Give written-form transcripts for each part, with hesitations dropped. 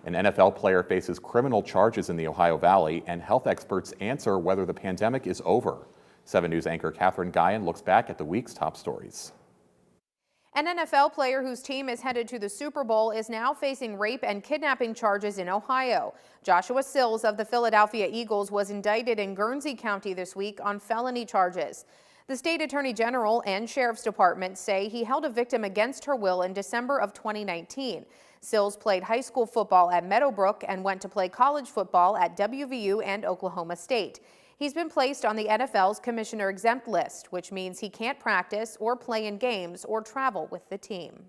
An NFL player faces criminal charges in the Ohio Valley, and health experts answer whether the pandemic is over. 7 News anchor Katherine Guyon looks back at the week's top stories. An NFL player whose team is headed to the Super Bowl is now facing rape and kidnapping charges in Ohio. Joshua Sills of the Philadelphia Eagles was indicted in Guernsey County this week on felony charges. The state attorney general and sheriff's department say he held a victim against her will in December of 2019. Sills played high school football at Meadowbrook and went to play college football at WVU and Oklahoma State. He's been placed on the NFL's commissioner exempt list, which means he can't practice or play in games or travel with the team.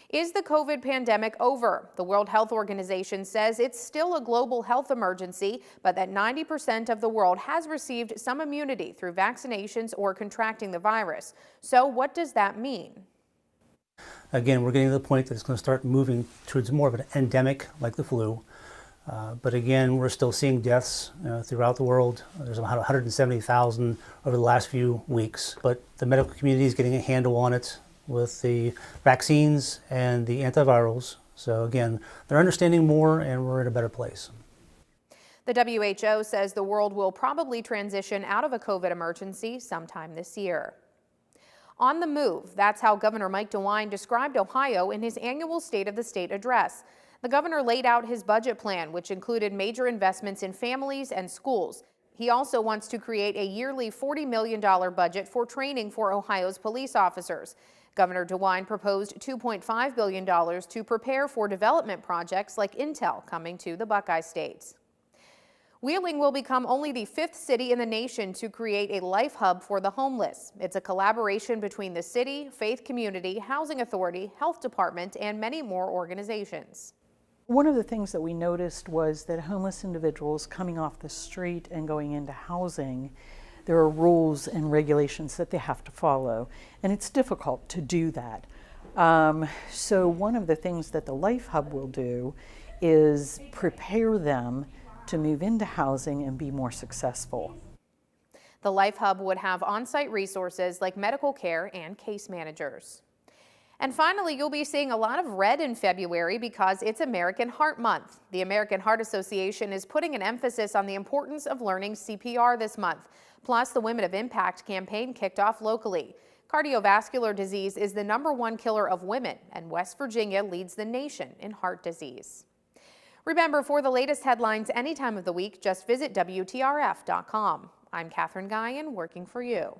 Is the COVID pandemic over? The World Health Organization says it's still a global health emergency, but that 90% of the world has received some immunity through vaccinations or contracting the virus. So what does that mean? Again, we're getting to the point that it's going to start moving towards more of an endemic like the flu. But again, we're still seeing deaths throughout the world. There's about 170,000 over the last few weeks. But the medical community is getting a handle on it with the vaccines and the antivirals. So again, they're understanding more and we're in a better place. The WHO says the world will probably transition out of a COVID emergency sometime this year. On the move, that's how Governor Mike DeWine described Ohio in his annual State of the State address. The governor laid out his budget plan, which included major investments in families and schools. He also wants to create a yearly $40 million budget for training for Ohio's police officers. Governor DeWine proposed $2.5 billion to prepare for development projects like Intel coming to the Buckeye States. Wheeling will become only the 5th city in the nation to create a life hub for the homeless. It's a collaboration between the city, faith community, housing authority, health department, and many more organizations. One of the things that we noticed was that homeless individuals coming off the street and going into housing, there are rules and regulations that they have to follow, and it's difficult to do that. So one of the things that the Life Hub will do is prepare them to move into housing and be more successful. The Life Hub would have on-site resources like medical care and case managers. And finally, you'll be seeing a lot of red in February because it's American Heart Month. The American Heart Association is putting an emphasis on the importance of learning CPR this month. Plus, the Women of Impact campaign kicked off locally. Cardiovascular disease is the #1 killer of women, and West Virginia leads the nation in heart disease. Remember, for the latest headlines any time of the week, just visit WTRF.com. I'm Katherine Guyon, working for you.